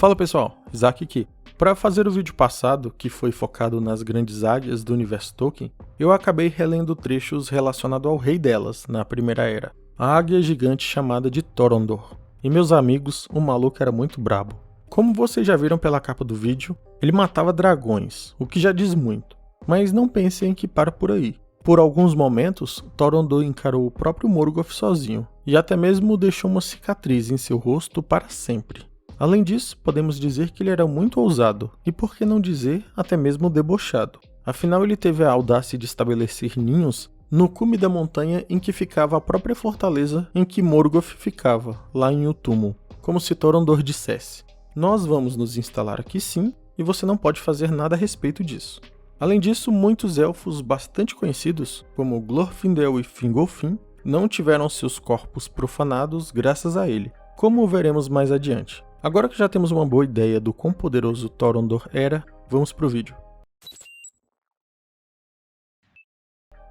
Fala pessoal, Isaac aqui. Para fazer o vídeo passado, que foi focado nas grandes águias do universo Tolkien, eu acabei relendo trechos relacionados ao rei delas, na Primeira Era, a águia gigante chamada de Torondor. E meus amigos, o maluco era muito brabo. Como vocês já viram pela capa do vídeo, ele matava dragões, o que já diz muito. Mas não pensem que para por aí. Por alguns momentos, Torondor encarou o próprio Morgoth sozinho, e até mesmo deixou uma cicatriz em seu rosto para sempre. Além disso, podemos dizer que ele era muito ousado, e por que não dizer até mesmo debochado. Afinal, ele teve a audácia de estabelecer ninhos no cume da montanha em que ficava a própria fortaleza em que Morgoth ficava, lá em Utumul, como se Torondor dissesse: "Nós vamos nos instalar aqui sim, e você não pode fazer nada a respeito disso." Além disso, muitos elfos bastante conhecidos, como Glorfindel e Fingolfin, não tiveram seus corpos profanados graças a ele, como veremos mais adiante. Agora que já temos uma boa ideia do quão poderoso Torondor era, vamos pro vídeo.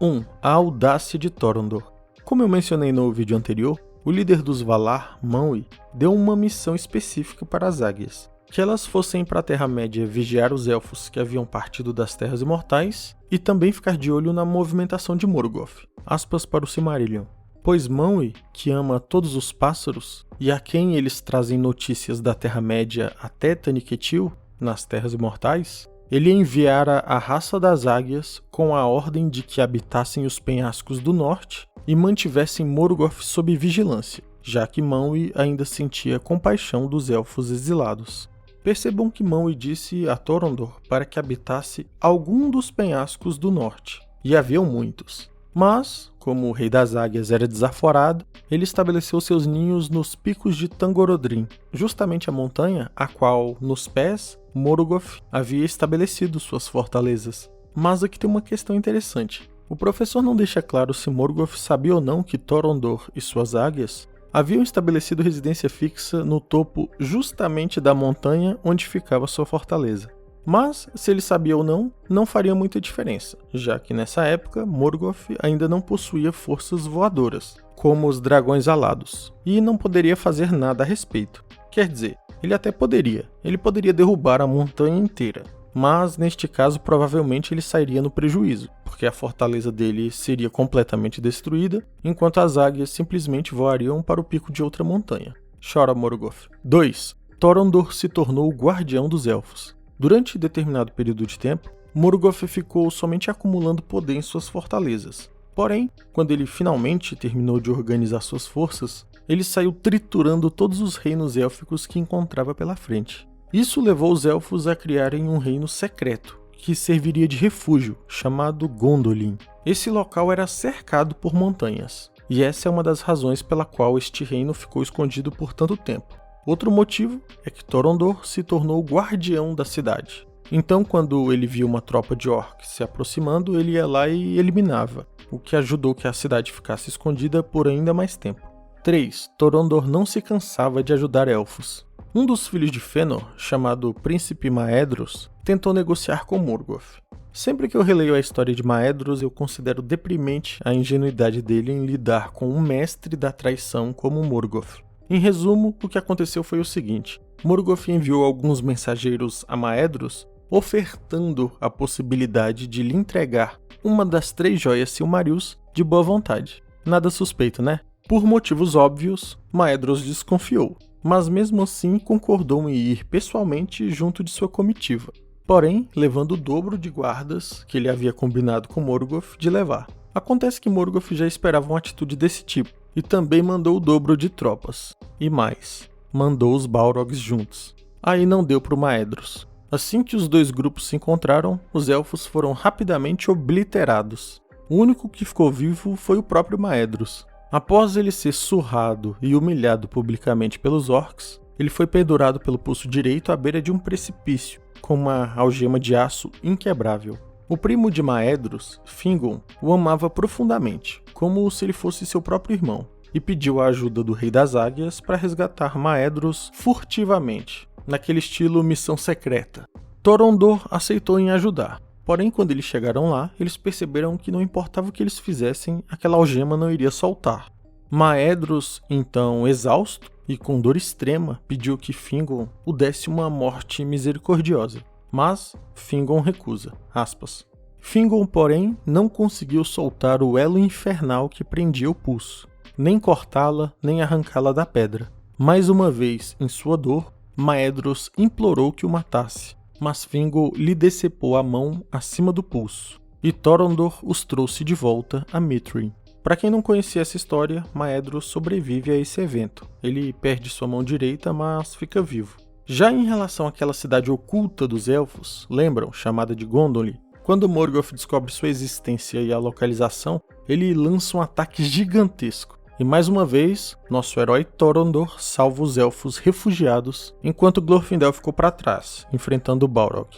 1. A audácia de Torondor. Como eu mencionei no vídeo anterior, o líder dos Valar, Manwë, deu uma missão específica para as águias. Que elas fossem para a Terra-média vigiar os elfos que haviam partido das Terras Imortais e também ficar de olho na movimentação de Morgoth. Aspas para o Silmarillion. Pois Manwë, que ama todos os pássaros, e a quem eles trazem notícias da Terra-média até Taniquetil, nas Terras Imortais, ele enviara a raça das águias com a ordem de que habitassem os penhascos do norte e mantivessem Morgoth sob vigilância, já que Manwë ainda sentia compaixão dos elfos exilados. Percebam que Manwë disse a Torondor para que habitasse algum dos penhascos do norte, e haviam muitos. Mas, como o Rei das Águias era desaforado, ele estabeleceu seus ninhos nos picos de Tangorodrim, justamente a montanha a qual, nos pés, Morgoth havia estabelecido suas fortalezas. Mas aqui tem uma questão interessante. O professor não deixa claro se Morgoth sabia ou não que Torondor e suas águias haviam estabelecido residência fixa no topo justamente da montanha onde ficava sua fortaleza. Mas, se ele sabia ou não, não faria muita diferença, já que nessa época Morgoth ainda não possuía forças voadoras, como os dragões alados, e não poderia fazer nada a respeito. Quer dizer, ele até poderia, ele poderia derrubar a montanha inteira, mas neste caso provavelmente ele sairia no prejuízo, porque a fortaleza dele seria completamente destruída, enquanto as águias simplesmente voariam para o pico de outra montanha. Chora Morgoth. 2. Torondor se tornou o guardião dos elfos. Durante determinado período de tempo, Morgoth ficou somente acumulando poder em suas fortalezas. Porém, quando ele finalmente terminou de organizar suas forças, ele saiu triturando todos os reinos élficos que encontrava pela frente. Isso levou os elfos a criarem um reino secreto, que serviria de refúgio, chamado Gondolin. Esse local era cercado por montanhas, e essa é uma das razões pela qual este reino ficou escondido por tanto tempo. Outro motivo é que Torondor se tornou o guardião da cidade. Então, quando ele via uma tropa de orcs se aproximando, ele ia lá e eliminava, o que ajudou que a cidade ficasse escondida por ainda mais tempo. 3. Torondor não se cansava de ajudar elfos. Um dos filhos de Fëanor, chamado Príncipe Maedhros, tentou negociar com Morgoth. Sempre que eu releio a história de Maedhros, eu considero deprimente a ingenuidade dele em lidar com um mestre da traição como Morgoth. Em resumo, o que aconteceu foi o seguinte: Morgoth enviou alguns mensageiros a Maedhros, ofertando a possibilidade de lhe entregar uma das 3 joias Silmarils de boa vontade. Nada suspeito, né? Por motivos óbvios, Maedhros desconfiou, mas mesmo assim concordou em ir pessoalmente junto de sua comitiva, porém levando o dobro de guardas que ele havia combinado com Morgoth de levar. Acontece que Morgoth já esperava uma atitude desse tipo, e também mandou o dobro de tropas. E mais, mandou os Balrogs juntos. Aí não deu para o Maedhros. Assim que os dois grupos se encontraram, os elfos foram rapidamente obliterados. O único que ficou vivo foi o próprio Maedhros. Após ele ser surrado e humilhado publicamente pelos orcs, ele foi pendurado pelo pulso direito à beira de um precipício, com uma algema de aço inquebrável. O primo de Maedhros, Fingon, o amava profundamente, como se ele fosse seu próprio irmão, e pediu a ajuda do Rei das Águias para resgatar Maedhros furtivamente, naquele estilo missão secreta. Torondor aceitou em ajudar, porém quando eles chegaram lá, eles perceberam que não importava o que eles fizessem, aquela algema não iria soltar. Maedhros, então exausto, e com dor extrema pediu que Fingon o desse uma morte misericordiosa. Mas Fingon recusa. Fingon, porém, não conseguiu soltar o elo infernal que prendia o pulso, nem cortá-la, nem arrancá-la da pedra. Mais uma vez, em sua dor, Maedhros implorou que o matasse, mas Fingon lhe decepou a mão acima do pulso, e Thorondor os trouxe de volta a Mithrin. Para quem não conhecia essa história, Maedhros sobrevive a esse evento. Ele perde sua mão direita, mas fica vivo. Já em relação àquela cidade oculta dos elfos, lembram? Chamada de Gondolin? Quando Morgoth descobre sua existência e a localização, ele lança um ataque gigantesco. E mais uma vez, nosso herói Thorondor salva os elfos refugiados, enquanto Glorfindel ficou para trás, enfrentando Balrog.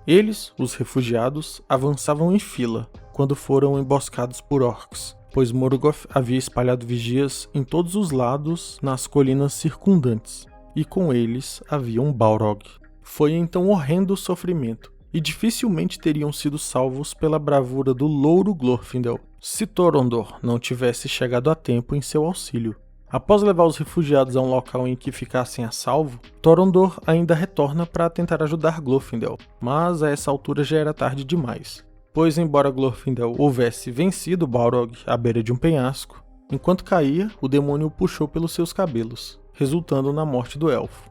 Eles, os refugiados, avançavam em fila, quando foram emboscados por orcs, pois Morgoth havia espalhado vigias em todos os lados nas colinas circundantes, e com eles havia um Balrog. Foi então um horrendo sofrimento, e dificilmente teriam sido salvos pela bravura do louro Glorfindel, se Thorondor não tivesse chegado a tempo em seu auxílio. Após levar os refugiados a um local em que ficassem a salvo, Thorondor ainda retorna para tentar ajudar Glorfindel, mas a essa altura já era tarde demais, pois embora Glorfindel houvesse vencido Balrog à beira de um penhasco, enquanto caía, o demônio o puxou pelos seus cabelos, resultando na morte do elfo.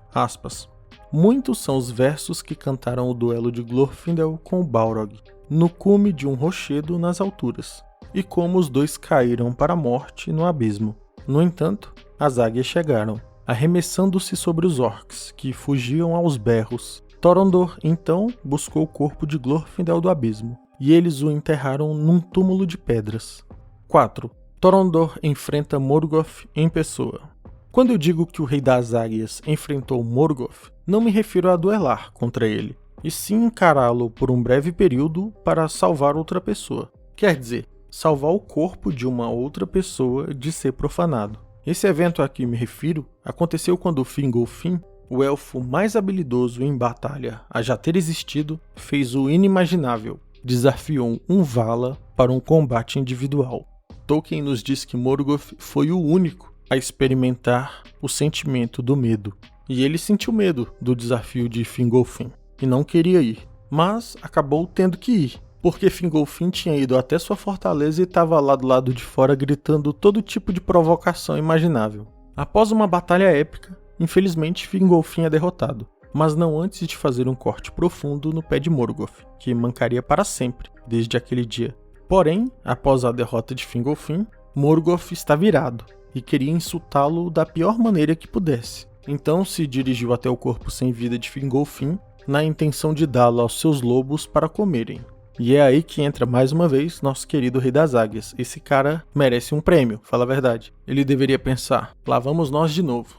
Muitos são os versos que cantaram o duelo de Glorfindel com o Balrog, no cume de um rochedo nas alturas, e como os dois caíram para a morte no abismo. No entanto, as águias chegaram, arremessando-se sobre os orcs, que fugiam aos berros. Thorondor, então, buscou o corpo de Glorfindel do abismo, e eles o enterraram num túmulo de pedras. 4. Thorondor enfrenta Morgoth em pessoa. Quando eu digo que o Rei das Águias enfrentou Morgoth, não me refiro a duelar contra ele, e sim encará-lo por um breve período para salvar outra pessoa. Quer dizer, salvar o corpo de uma outra pessoa de ser profanado. Esse evento a que me refiro aconteceu quando Fingolfin, o elfo mais habilidoso em batalha a já ter existido, fez o inimaginável, desafiou um Vala para um combate individual. Tolkien nos diz que Morgoth foi o único a experimentar o sentimento do medo, e ele sentiu medo do desafio de Fingolfin, e não queria ir, mas acabou tendo que ir, porque Fingolfin tinha ido até sua fortaleza e estava lá do lado de fora gritando todo tipo de provocação imaginável. Após uma batalha épica, infelizmente Fingolfin é derrotado, mas não antes de fazer um corte profundo no pé de Morgoth, que mancaria para sempre, desde aquele dia. Porém, após a derrota de Fingolfin, Morgoth está virado, e queria insultá-lo da pior maneira que pudesse. Então se dirigiu até o corpo sem vida de Fingolfin, na intenção de dá-lo aos seus lobos para comerem. E é aí que entra mais uma vez nosso querido Rei das Águias. Esse cara merece um prêmio, fala a verdade. Ele deveria pensar, lá vamos nós de novo,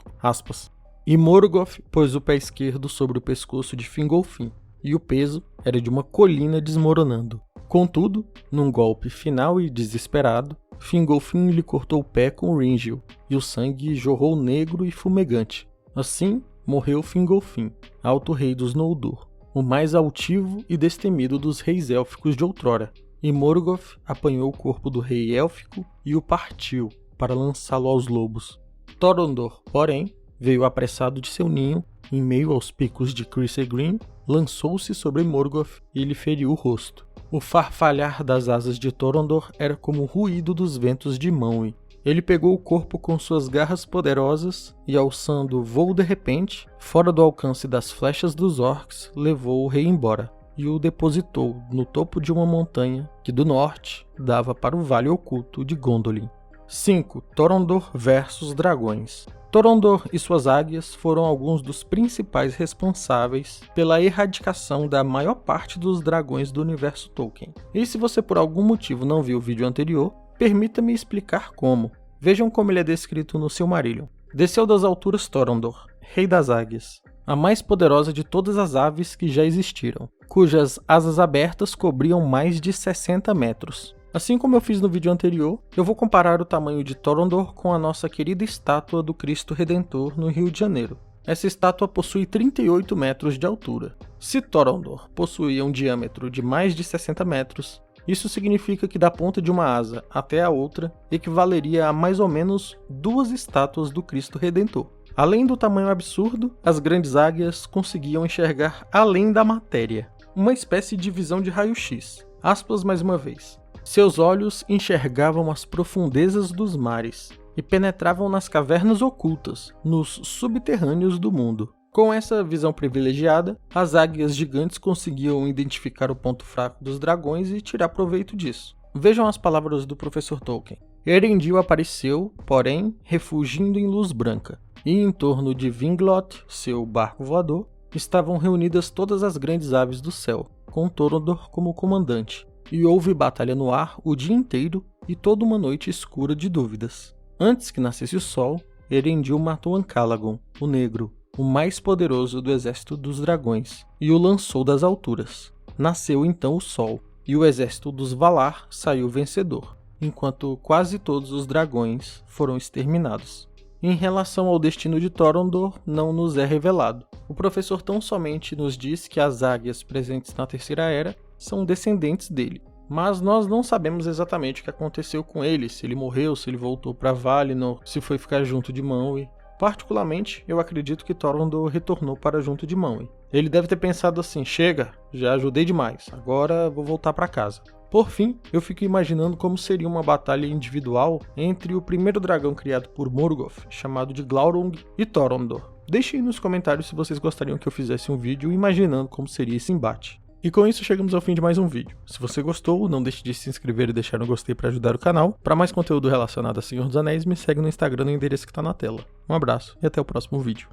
E Morgoth pôs o pé esquerdo sobre o pescoço de Fingolfin, e o peso era de uma colina desmoronando. Contudo, num golpe final e desesperado, Fingolfin lhe cortou o pé com Ringil, e o sangue jorrou negro e fumegante. Assim, morreu Fingolfin, alto rei dos Noldor, o mais altivo e destemido dos reis élficos de outrora, e Morgoth apanhou o corpo do rei élfico e o partiu para lançá-lo aos lobos. Thorondor, porém, veio apressado de seu ninho, em meio aos picos de Crisegrim, lançou-se sobre Morgoth e lhe feriu o rosto. O farfalhar das asas de Thorondor era como o ruído dos ventos de Manwë. Ele pegou o corpo com suas garras poderosas e, alçando voo de repente, fora do alcance das flechas dos orcs, levou o rei embora e o depositou no topo de uma montanha que do norte dava para o vale oculto de Gondolin. 5. Thorondor versus dragões. Thorondor e suas águias foram alguns dos principais responsáveis pela erradicação da maior parte dos dragões do universo Tolkien. E se você por algum motivo não viu o vídeo anterior, permita-me explicar como. Vejam como ele é descrito no Silmarillion. Desceu das alturas Thorondor, rei das águias, a mais poderosa de todas as aves que já existiram, cujas asas abertas cobriam mais de 60 metros. Assim como eu fiz no vídeo anterior, eu vou comparar o tamanho de Thorondor com a nossa querida estátua do Cristo Redentor no Rio de Janeiro. Essa estátua possui 38 metros de altura. Se Thorondor possuía um diâmetro de mais de 60 metros, Isso significa que da ponta de uma asa até a outra equivaleria a mais ou menos 2 estátuas do Cristo Redentor. Além do tamanho absurdo, as grandes águias conseguiam enxergar além da matéria, uma espécie de visão de raio-x. Aspas mais uma vez. Seus olhos enxergavam as profundezas dos mares e penetravam nas cavernas ocultas, nos subterrâneos do mundo. Com essa visão privilegiada, as águias gigantes conseguiam identificar o ponto fraco dos dragões e tirar proveito disso. Vejam as palavras do professor Tolkien. Erendil apareceu, porém, refugindo em luz branca, e em torno de Vinglot, seu barco voador, estavam reunidas todas as grandes aves do céu, com Torondor como comandante, e houve batalha no ar o dia inteiro e toda uma noite escura de dúvidas. Antes que nascesse o sol, Erendil matou Ancalagon, o Negro, o mais poderoso do exército dos dragões, e o lançou das alturas. Nasceu então o sol, e o exército dos Valar saiu vencedor, enquanto quase todos os dragões foram exterminados. Em relação ao destino de Torondor, não nos é revelado. O professor tão somente nos diz que as águias presentes na Terceira Era são descendentes dele, mas nós não sabemos exatamente o que aconteceu com ele, se ele morreu, se ele voltou para Valinor, se foi ficar junto de Manwë. Particularmente, eu acredito que Torondor retornou para junto de Manwë. Ele deve ter pensado assim, chega, já ajudei demais, agora vou voltar para casa. Por fim, eu fico imaginando como seria uma batalha individual entre o primeiro dragão criado por Morgoth, chamado de Glaurung, e Torondor. Deixem nos comentários se vocês gostariam que eu fizesse um vídeo imaginando como seria esse embate. E com isso chegamos ao fim de mais um vídeo. Se você gostou, não deixe de se inscrever e deixar um gostei para ajudar o canal. Para mais conteúdo relacionado a Senhor dos Anéis, me segue no Instagram no endereço que está na tela. Um abraço e até o próximo vídeo.